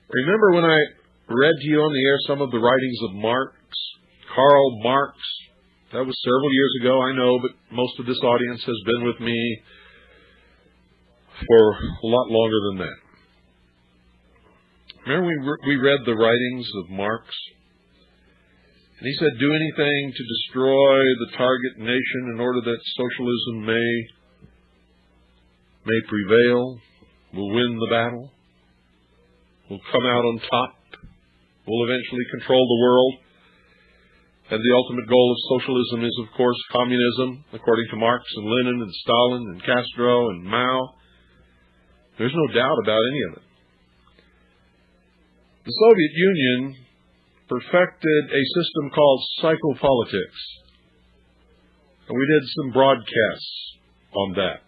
Remember when I read to you on the air some of the writings of Marx, Karl Marx? That was several years ago, I know, but most of this audience has been with me for a lot longer than that. Remember we read the writings of Marx? And he said, do anything to destroy the target nation in order that socialism may prevail, will win the battle, will come out on top, will eventually control the world. And the ultimate goal of socialism is, of course, communism, according to Marx and Lenin and Stalin and Castro and Mao. There's no doubt about any of it. The Soviet Union perfected a system called psychopolitics. And we did some broadcasts on that.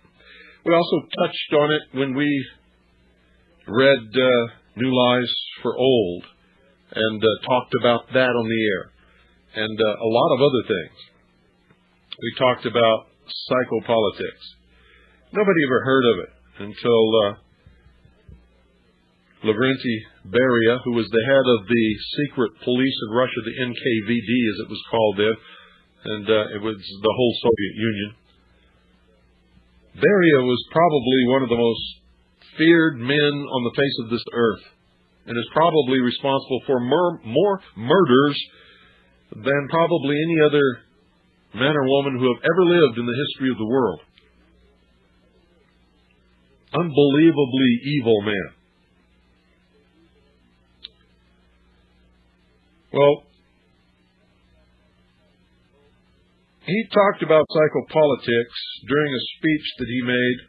We also touched on it when we read New Lies for Old and talked about that on the air. And a lot of other things. We talked about psychopolitics. Nobody ever heard of it until Lavrenti Beria, who was the head of the secret police in Russia, the NKVD as it was called then, and it was the whole Soviet Union. Beria was probably one of the most feared men on the face of this earth, and is probably responsible for more murders than probably any other man or woman who have ever lived in the history of the world. Unbelievably evil man. Well, he talked about psychopolitics during a speech that he made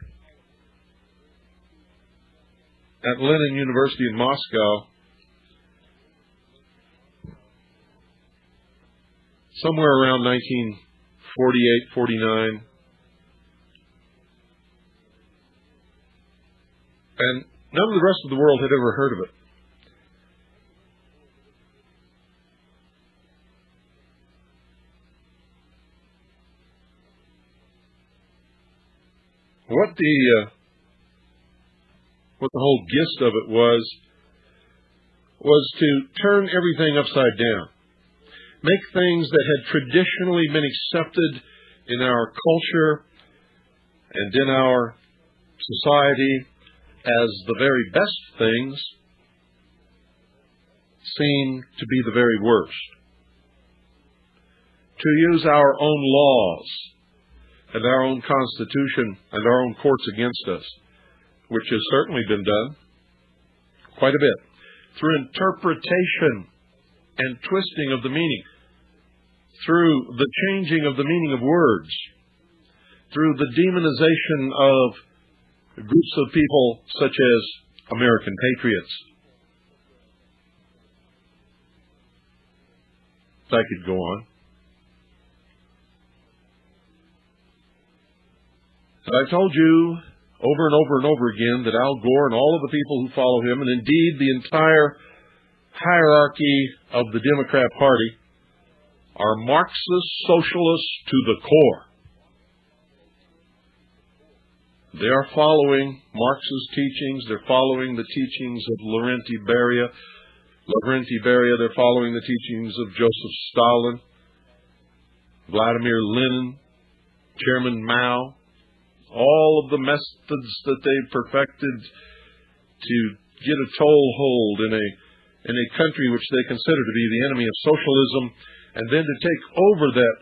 at Lenin University in Moscow somewhere around 1948, 49. And none of the rest of the world had ever heard of it. What the whole gist of it was to turn everything upside down. Make things that had traditionally been accepted in our culture and in our society as the very best things seem to be the very worst. To use our own laws and our own Constitution and our own courts against us, which has certainly been done quite a bit, through interpretation and twisting of the meaning, through the changing of the meaning of words, through the demonization of groups of people such as American patriots. I could go on. And I told you over and over and over again that Al Gore and all of the people who follow him, and indeed the entire hierarchy of the Democrat Party, are Marxist socialists to the core. They are following Marx's teachings. They're following the teachings of Lavrenti Beria. They're following the teachings of Joseph Stalin, Vladimir Lenin, Chairman Mao. All of the methods that they've perfected to get a toehold in a country which they consider to be the enemy of socialism, and then to take over that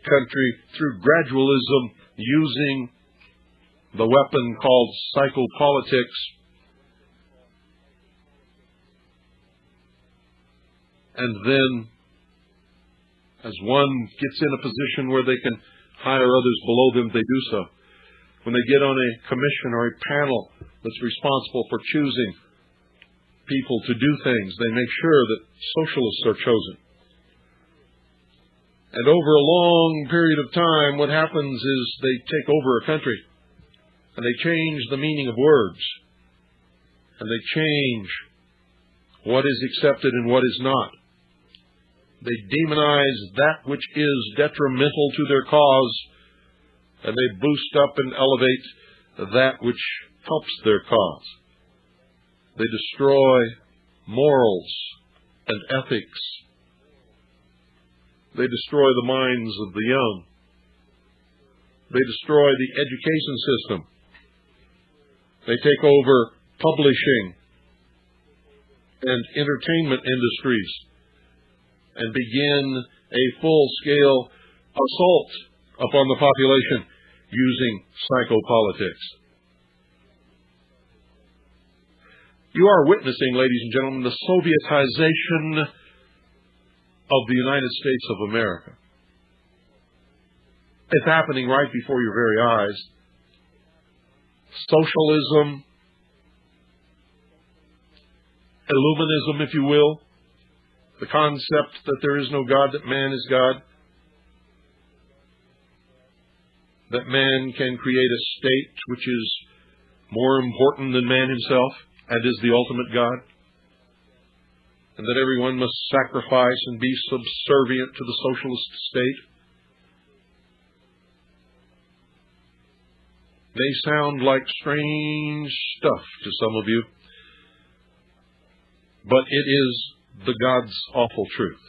country through gradualism, using the weapon called psychopolitics. And then, as one gets in a position where they can hire others below them, they do so. When they get on a commission or a panel that's responsible for choosing people to do things, they make sure that socialists are chosen. And over a long period of time, what happens is they take over a country, and they change the meaning of words, and they change what is accepted and what is not. They demonize that which is detrimental to their cause, and they boost up and elevate that which helps their cause. They destroy morals and ethics. They destroy the minds of the young. They destroy the education system. They take over publishing and entertainment industries and begin a full-scale assault upon the population using psychopolitics. You are witnessing, ladies and gentlemen, the Sovietization of the United States of America. It's happening right before your very eyes. Socialism, Illuminism, if you will, the concept that there is no God, that man is God, that man can create a state which is more important than man himself and is the ultimate God, and that everyone must sacrifice and be subservient to the socialist state. They sound like strange stuff to some of you, but it is the God's awful truth.